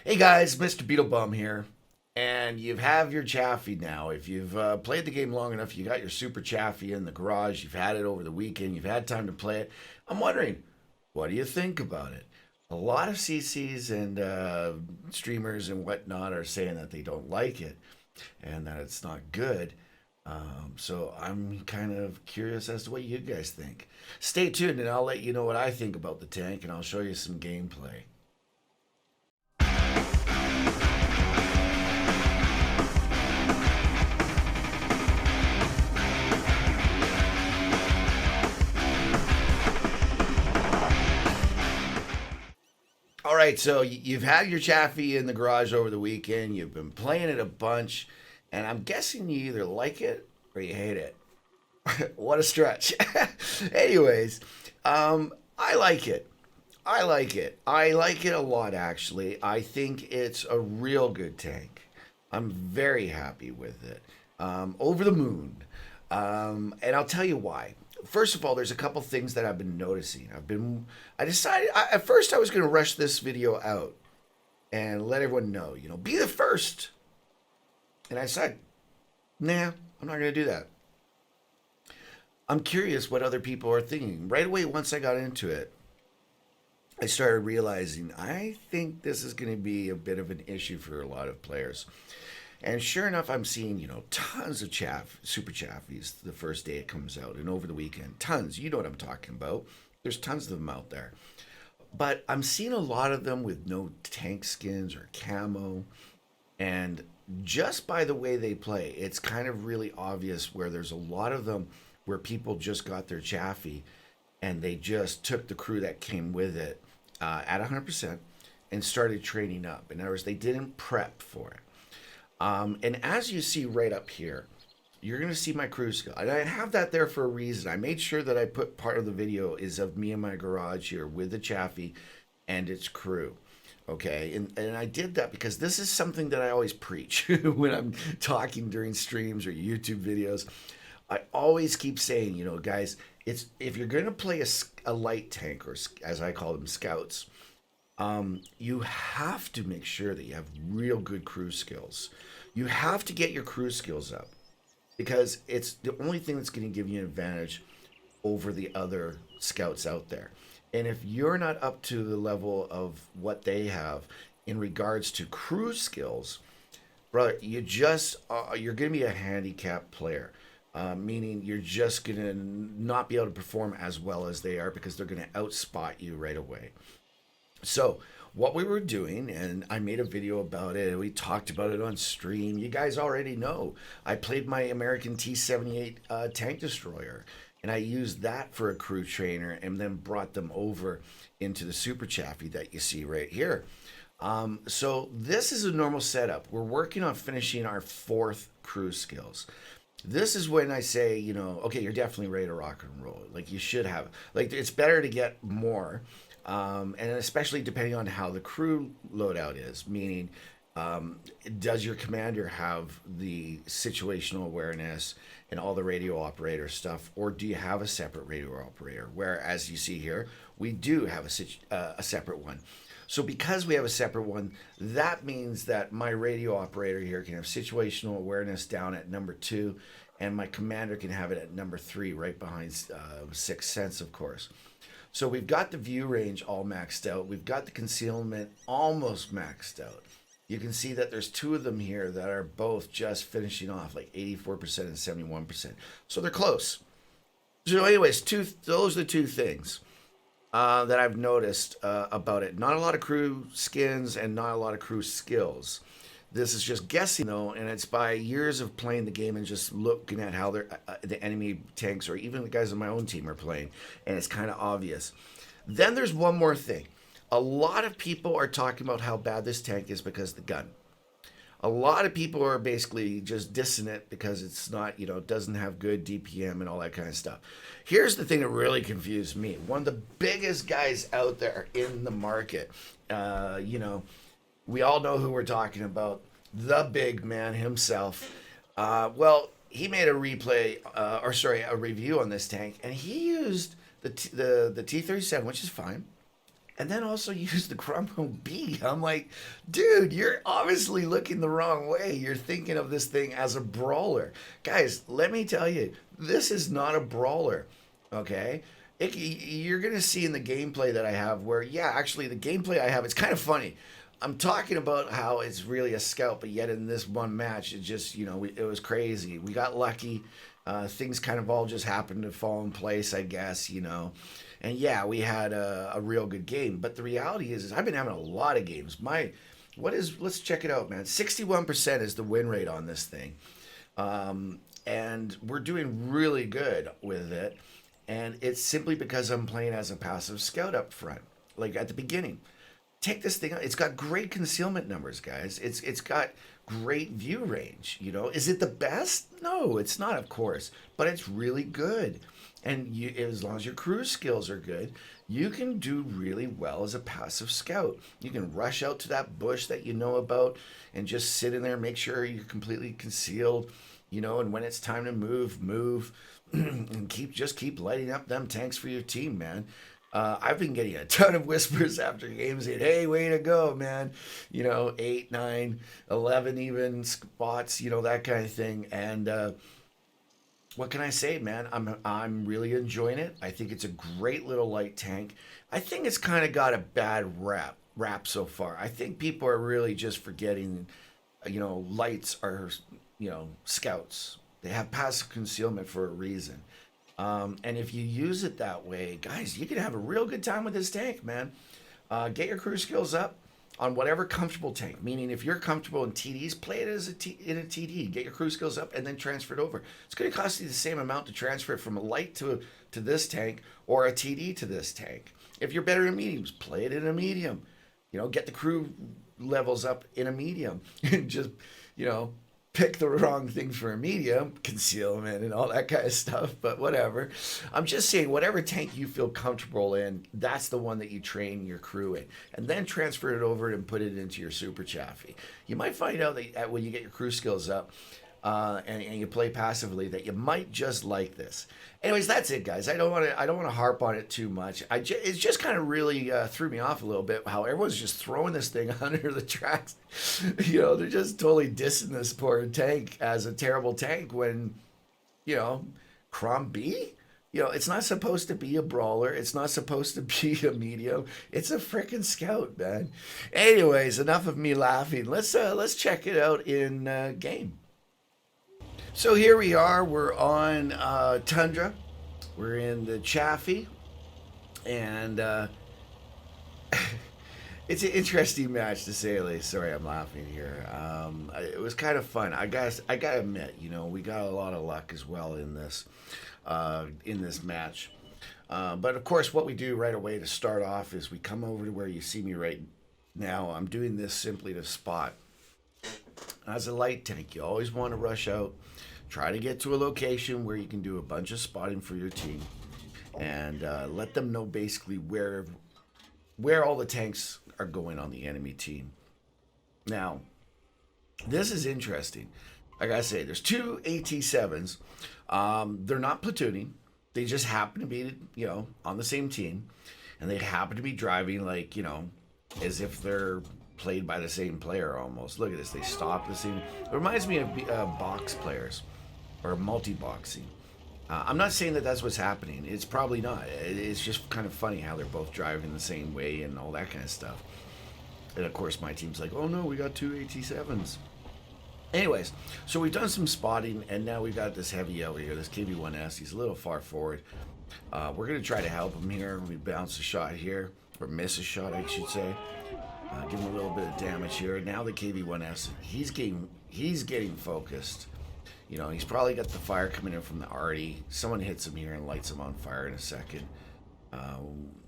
Hey guys, Mr. Beetlebum here, and you have your Chaffee now. If you've played the game long enough, you got your Super Chaffee in the garage. You've had it over the weekend. You've had time to play it. I'm wondering, what do you think about it? A lot of CCs and streamers and whatnot are saying that they don't like it and that it's not good. So I'm kind of curious as to what you guys think. Stay tuned, and I'll let you know what I think about the tank, and I'll show you some gameplay. All right, so you've had your Chaffee in the garage over the weekend. You've been playing it a bunch, and I'm guessing you either like it or you hate it. What a stretch. Anyways, I like it. I like it. I like it a lot, actually. I think it's a real good tank. I'm very happy with it. Over the moon. And I'll tell you why. First of all, there's a couple things that I've been noticing. I decided, at first I was going to rush this video out and let everyone know, be the first. And I said, nah, I'm not going to do that. I'm curious what other people are thinking. Right away, once I got into it, I started realizing I think this is going to be a bit of an issue for a lot of players. And sure enough, I'm seeing, tons of super chaffies the first day it comes out and over the weekend. Tons. You know what I'm talking about. There's tons of them out there. But I'm seeing a lot of them with no tank skins or camo. And just by the way they play, it's kind of really obvious where there's a lot of them where people just got their Chaffee and they just took the crew that came with it at 100% and started training up. In other words, they didn't prep for it. And as you see right up here, you're going to see my crew skill. And I have that there for a reason. I made sure that I put part of the video is of me in my garage here with the Chaffee and its crew. Okay. And I did that because this is something that I always preach when I'm talking during streams or YouTube videos. I always keep saying, guys, it's if you're going to play a light tank, or as I call them, scouts, you have to make sure that you have real good crew skills. You have to get your crew skills up because it's the only thing that's going to give you an advantage over the other scouts out there. And if you're not up to the level of what they have in regards to crew skills, brother, you're going to be a handicapped player. Meaning you're just going to not be able to perform as well as they are because they're going to outspot you right away. So what we were doing, and I made a video about it, and we talked about it on stream. You guys already know. I played my American T-78 tank destroyer, and I used that for a crew trainer, and then brought them over into the Super Chaffee that you see right here. So this is a normal setup. We're working on finishing our 4th crew skills. This is when I say, okay, you're definitely ready to rock and roll. Like you should have. Like it's better to get more. And especially depending on how the crew loadout is, meaning does your commander have the situational awareness and all the radio operator stuff, or do you have a separate radio operator? Where, as you see here, we do have a separate one. So because we have a separate one, that means that my radio operator here can have situational awareness down at number 2, and my commander can have it at number 3, right behind Sixth Sense, of course. So we've got the view range all maxed out. We've got the concealment almost maxed out. You can see that there's 2 of them here that are both just finishing off like 84% and 71%. So they're close. So anyways, those are the 2 things that I've noticed about it. Not a lot of crew skins and not a lot of crew skills. This is just guessing though, and it's by years of playing the game and just looking at how the enemy tanks or even the guys on my own team are playing, and it's kind of obvious. Then there's one more thing. A lot of people are talking about how bad this tank is because of the gun. A lot of people are basically just dissing it because it's not, it doesn't have good DPM and all that kind of stuff. Here's the thing that really confused me. One of the biggest guys out there in the market, we all know who we're talking about, the big man himself. Well, he made a review on this tank, and he used the T37, which is fine, and then also use the Crumbo B. I'm like, dude, you're obviously looking the wrong way. You're thinking of this thing as a brawler. Guys, let me tell you, this is not a brawler, okay? You're going to see in the gameplay that I have where, yeah, actually, the gameplay I have, it's kind of funny. I'm talking about how it's really a scout, but yet in this one match, it just, it was crazy. We got lucky. Things kind of all just happened to fall in place, I guess. And yeah, we had a real good game. But the reality is I've been having a lot of games. Let's check it out, man. 61% is the win rate on this thing. And we're doing really good with it. And it's simply because I'm playing as a passive scout up front, like at the beginning. Take this thing out. It's got great concealment numbers, guys. It's got great view range. Is it the best? No, it's not, of course, but it's really good. And as long as your cruise skills are good, you can do really well as a passive scout. You can rush out to that bush that you know about and just sit in there, make sure you're completely concealed. And when it's time to move, and keep lighting up them tanks for your team, man. I've been getting a ton of whispers after games saying, hey, way to go, man. 8, 9, 11 even spots, that kind of thing. And what can I say, man? I'm really enjoying it. I think it's a great little light tank. I think it's kind of got a bad rap so far. I think people are really just forgetting, lights are, scouts. They have passive concealment for a reason. And if you use it that way, guys, you can have a real good time with this tank, man. Get your crew skills up on whatever comfortable tank. Meaning, if you're comfortable in TDs, play it in a TD. Get your crew skills up and then transfer it over. It's going to cost you the same amount to transfer it from a light to this tank or a TD to this tank. If you're better in mediums, play it in a medium. Get the crew levels up in a medium. Just, pick the wrong thing for a medium, concealment and all that kind of stuff, but whatever. I'm just saying, whatever tank you feel comfortable in, that's the one that you train your crew in. And then transfer it over and put it into your super Chaffee. You might find out that when you get your crew skills up, and you play passively, that you might just like this. Anyways, that's it, guys. I don't want to harp on it too much. It just kind of really threw me off a little bit how everyone's just throwing this thing under the tracks. They're just totally dissing this poor tank as a terrible tank when, Crom B. It's not supposed to be a brawler. It's not supposed to be a medium. It's a freaking scout, man. Anyways, enough of me laughing. Let's check it out in game. So here we are. We're on Tundra. We're in the Chaffee, and it's an interesting match to say the least. Sorry, I'm laughing here. It was kind of fun. I gotta admit, we got a lot of luck as well in this match. But of course, what we do right away to start off is we come over to where you see me right now. I'm doing this simply to spot. As a light tank, you always want to rush out. Try to get to a location where you can do a bunch of spotting for your team, and let them know basically where all the tanks are going on the enemy team. Now, this is interesting. Like I say, there's 2 AT7s. They're not platooning. They just happen to be, on the same team, and they happen to be driving as if they're played by the same player almost. Look at this. They stop the same. It reminds me of box players or multi-boxing. I'm not saying that that's what's happening. It's probably not. It's just kind of funny how they're both driving the same way and all that kind of stuff. And of course, my team's like, oh no, we got 2 AT7s. Anyways, so we've done some spotting, and now we've got this heavy over here, this KV-1S. He's a little far forward. We're going to try to help him here. We bounce a shot here, or miss a shot, I should say. Give him a little bit of damage here. Now the KV-1S, he's getting focused. He's probably got the fire coming in from the arty. Someone hits him here and lights him on fire in a second.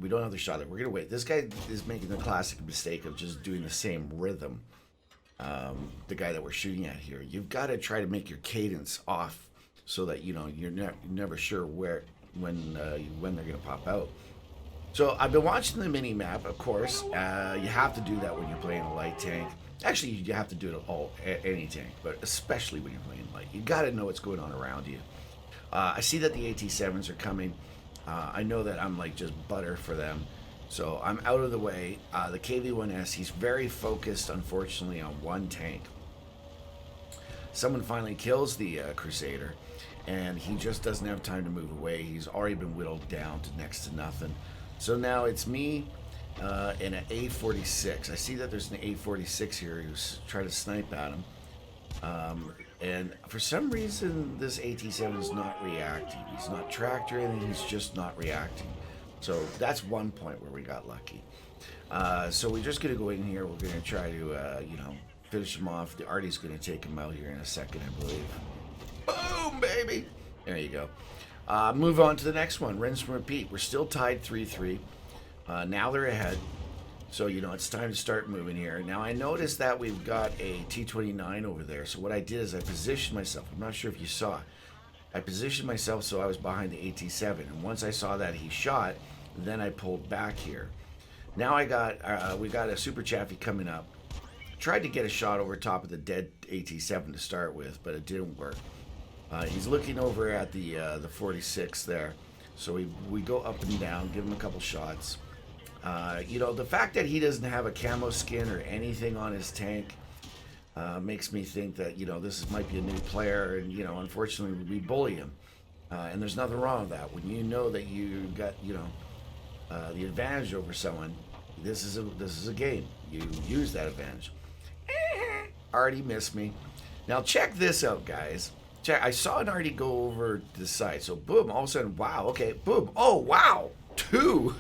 We don't have the shot. We're going to wait. This guy is making the classic mistake of just doing the same rhythm. The guy that we're shooting at here. You've got to try to make your cadence off so that, you're never sure when they're going to pop out. So I've been watching the mini map, of course. You have to do that when you're playing a light tank. Actually, you have to do it any tank, but especially when you're playing light. You got to know what's going on around you. I see that the AT7s are coming. I know that I'm just butter for them. So I'm out of the way. The KV-1S, he's very focused, unfortunately, on one tank. Someone finally kills the Crusader, and he just doesn't have time to move away. He's already been whittled down to next to nothing. So now it's me and an A46. I see that there's an A46 here who's trying to snipe at him. And for some reason, this AT7 is not reacting. He's not tracked or anything, he's just not reacting. So that's one point where we got lucky. So we're just going to go in here. We're going to try to, finish him off. The Artie's going to take him out here in a second, I believe. Boom, baby! There you go. Move on to the next one. Rinse and repeat. We're still tied 3-3. Now they're ahead. So, it's time to start moving here. Now, I noticed that we've got a T-29 over there. So what I did is I positioned myself. I'm not sure if you saw. I positioned myself so I was behind the AT-7. And once I saw that he shot, then I pulled back here. Now we got a Super Chaffee coming up. Tried to get a shot over top of the dead AT-7 to start with, but it didn't work. He's looking over at the 46 there. So we go up and down, give him a couple shots. The fact that he doesn't have a camo skin or anything on his tank makes me think that, this might be a new player, and, unfortunately we bully him. And there's nothing wrong with that. When you know that you got, the advantage over someone, this is a game. You use that advantage. Artie missed me. Now check this out, guys. I saw an Artie go over to the side. So boom, all of a sudden, wow, okay, boom. Oh, wow. Two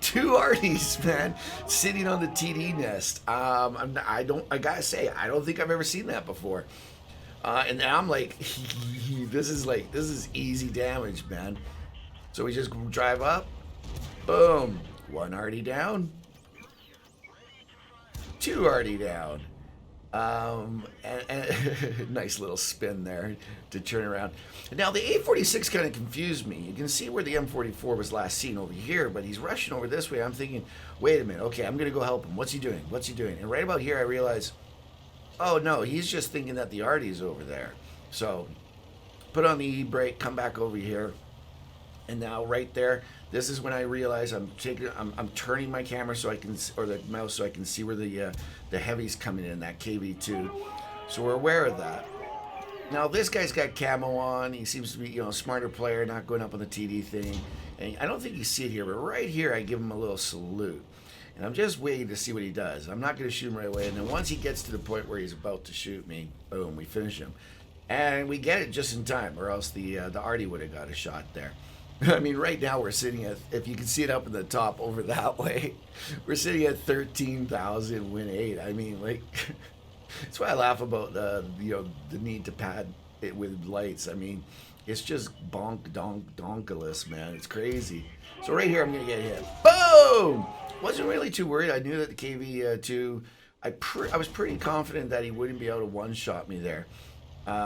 Arties, man, sitting on the TD nest. I gotta say, I don't think I've ever seen that before. And I'm like, this is easy damage, man. So we just drive up, boom, one Artie down, two Artie down. And nice little spin there to turn around. Now the A46 kind of confused me. You can see where the M44 was last seen over here, but he's rushing over this way. I'm thinking, wait a minute, okay, I'm gonna go help him. What's he doing? And right about here I realize, oh no, he's just thinking that the Artie's over there. So put on the E-brake, come back over here, and now right there, this is when I realize I'm turning my camera so I can, or the mouse so I can see where the heavy's coming in, that KV2. So we're aware of that. Now this guy's got camo on. He seems to be, a smarter player, not going up on the TD thing. And I don't think you see it here, but right here I give him a little salute. And I'm just waiting to see what he does. I'm not going to shoot him right away. And then once he gets to the point where he's about to shoot me, boom, we finish him. And we get it just in time, or else the Artie would have got a shot there. I mean, right now we're sitting at, if you can see it up in the top over that way, we're sitting at 13,000 win 8. I mean, like, that's why I laugh about the need to pad it with lights. I mean, it's just donkaless, man. It's crazy. So right here, I'm gonna get hit. Boom! Wasn't really too worried. I knew that the KV2. I was pretty confident that he wouldn't be able to one-shot me there.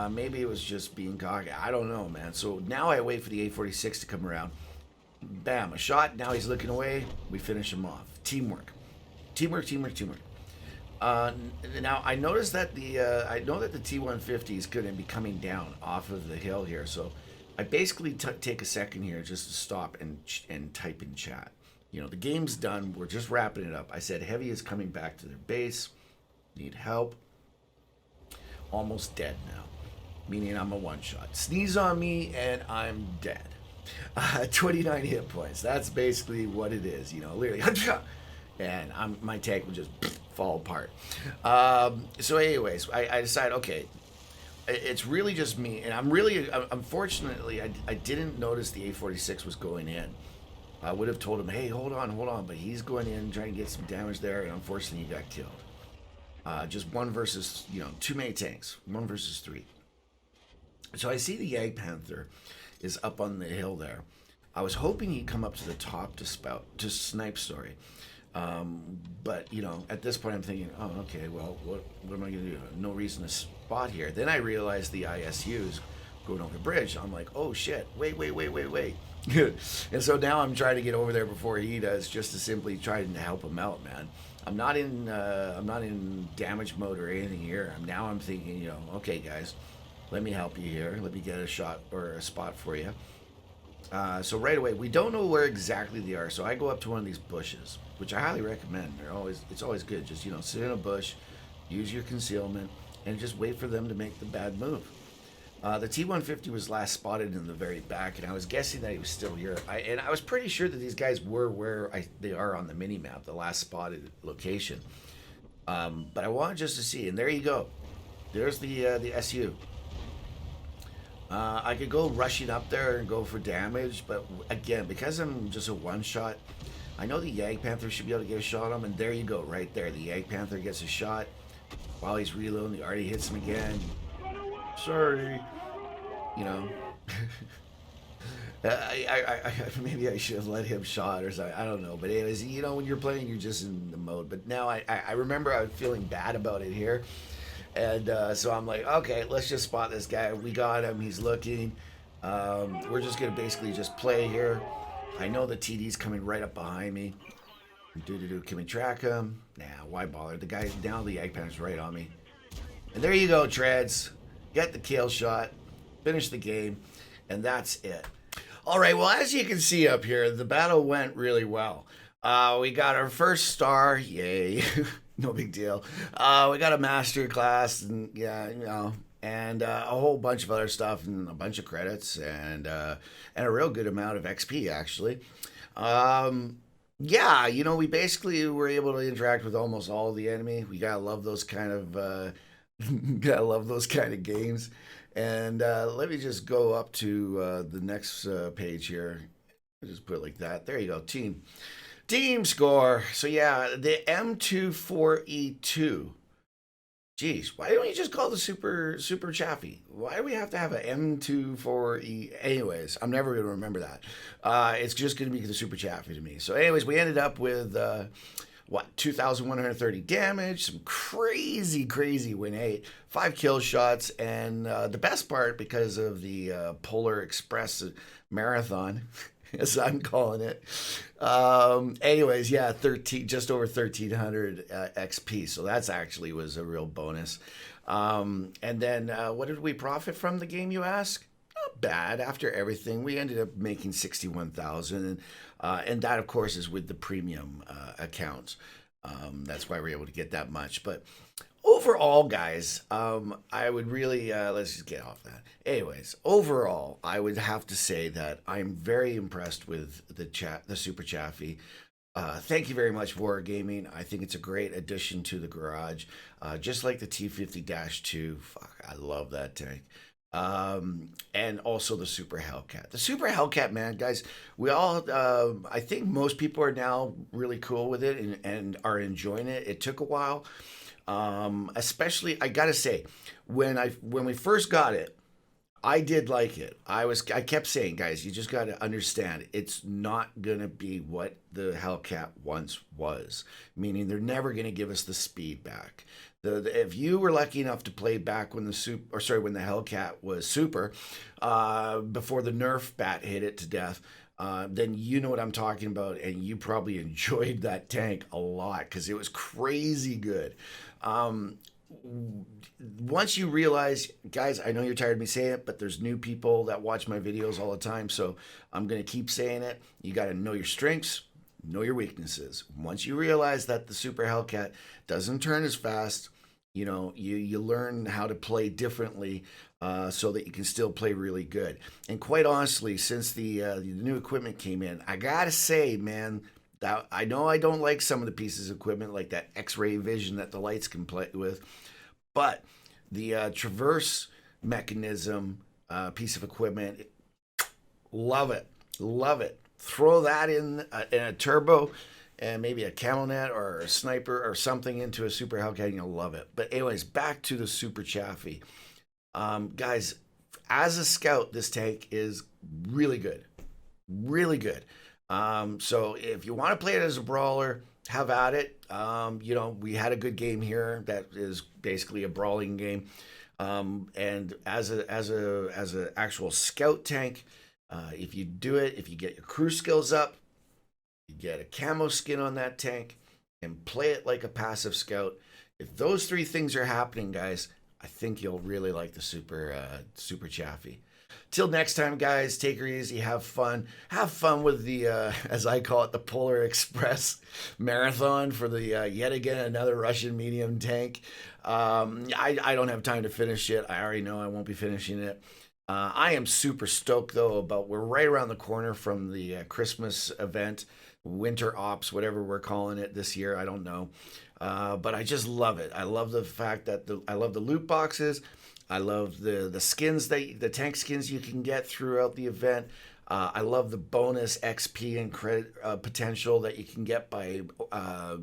Maybe it was just being cocky. I don't know, man. So now I wait for the A46 to come around. Bam, a shot. Now he's looking away. We finish him off. Teamwork. Now I noticed that I know that the T150 is going to be coming down off of the hill here. So I basically take a second here just to stop and type in chat. The game's done. We're just wrapping it up. I said heavy is coming back to their base. Need help. Almost dead now, meaning I'm a one-shot. Sneeze on me and I'm dead. 29 hit points. That's basically what it is, literally. And my tank would just fall apart. So anyways, I decided, okay, it's really just me. And unfortunately, I didn't notice the A46 was going in. I would have told him, hey, hold on. But he's going in, trying to get some damage there. And unfortunately, he got killed. Just one versus, too many tanks. 1 versus 3. So I see the Yag Panther is up on the hill there. I was hoping he'd come up to the top to snipe, but, at this point I'm thinking, oh, okay, well, what am I going to do? No reason to spot here. Then I realized the ISU's going over the bridge. I'm like, oh, shit, wait. And so now I'm trying to get over there before he does, just to simply try to help him out, man. I'm not in damage mode or anything here. I'm thinking, okay, guys, let me help you here. Let me get a shot or a spot for you. So right away, we don't know where exactly they are. So I go up to one of these bushes. which I highly recommend. It's always good. Just sit in a bush, use your concealment, and just wait for them to make the bad move. The T-150 was last spotted in the very back, and I was guessing that he was still here. And I was pretty sure that these guys were where they are on the mini map, the last spotted location. But I wanted just to see, and there you go. There's the SU. I could go rushing up there and go for damage, but again, because I'm just a one shot, I know the Yag Panther should be able to get a shot on him, and there you go, right there. The Yag Panther gets a shot while he's reloading. He already hits him again. Sorry, you know. Maybe I should have let him shot or something. I don't know. But anyways, when you're playing, you're just in the mode. But now I remember I was feeling bad about it here. And so I'm like, okay, let's just spot this guy. We got him. He's looking. We're just going to basically just play here. I know the TD's coming right up behind me. Can we track him? Nah, why bother? The guy's down, the Egg Panther's right on me. And there you go, Treads. Get the kill shot. Finish the game. And that's it. All right, well, as you can see up here, the battle went really well. We got our first star. Yay. No big deal. We got a master class, and and a whole bunch of other stuff, and a bunch of credits, and a real good amount of XP, actually. We basically were able to interact with almost all of the enemy. We gotta love those kind of gotta love those kind of games. And let me just go up to the next page here. I'll just put it like that. There you go, team score. So yeah, the M24E2. Geez, why don't you just call the super Chaffee? Why do we have to have an M24E? Anyways, I'm never going to remember that. It's just going to be the super Chaffee to me. So anyways, we ended up with 2,130 damage, some crazy win 8, 5 kill shots, and the best part, because of the Polar Express marathon, as I'm calling it. Anyways, yeah, 13, just over 1,300 XP. So that's actually was a real bonus. And then what did we profit from the game, you ask? Not bad. After everything, we ended up making 61,000, and that, of course, is with the premium accounts. That's why we're able to get that much. But overall, guys, I would really let's just get off that. Anyways, overall, I would have to say that I'm very impressed with the Super Chaffee. Thank you very much, War Gaming. I think it's a great addition to the garage. Just like the T50-2. Fuck, I love that tank. And also the Super Hellcat. The Super Hellcat, man, guys, we all, I think most people are now really cool with it and are enjoying it. It took a while. Especially, I gotta say, when we first got it, I did like it. I kept saying, guys, you just gotta understand, it's not gonna be what the Hellcat once was. Meaning, they're never gonna give us the speed back. If you were lucky enough to play back when the Hellcat was super, before the Nerf bat hit it to death, then you know what I'm talking about, and you probably enjoyed that tank a lot because it was crazy good. Once you realize, guys, I know you're tired of me saying it, but there's new people that watch my videos all the time, so I'm going to keep saying it. You got to know your strengths, know your weaknesses. Once you realize that the Super Hellcat doesn't turn as fast, you learn how to play differently, so that you can still play really good. And quite honestly, since the new equipment came in, I gotta say, man, that I know I don't like some of the pieces of equipment, like that X-ray vision that the lights can play with, but the traverse mechanism piece of equipment, love it. Throw that in a turbo and maybe a camel net or a sniper or something into a Super Hellcat, and you'll love it. But anyways, back to the Super Chaffee. Guys, as a scout, this tank is really good. So if you want to play it as a brawler, have at it. We had a good game here that is basically a brawling game. And as a actual scout tank, if you do it, if you get your crew skills up, you get a camo skin on that tank, and play it like a passive scout. If those three things are happening, guys, I think you'll really like the Super Chaffee. Till next time, guys, take her easy, have fun. Have fun with the, as I call it, the Polar Express marathon for the yet again another Russian medium tank. I don't have time to finish it. I already know I won't be finishing it. I am super stoked though about we're right around the corner from the Christmas event, winter ops, whatever we're calling it this year. I don't know, but I just love it. I love the fact that I love the loot boxes. I love the skins that the tank skins you can get throughout the event. I love the bonus XP and credit potential that you can get by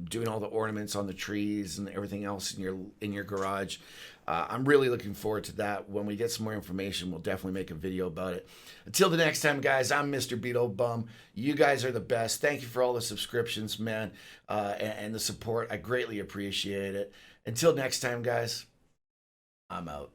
doing all the ornaments on the trees and everything else in your garage. I'm really looking forward to that. When we get some more information, we'll definitely make a video about it. Until the next time, guys, I'm Mr. Beetle Bum. You guys are the best. Thank you for all the subscriptions, man, and the support. I greatly appreciate it. Until next time, guys, I'm out.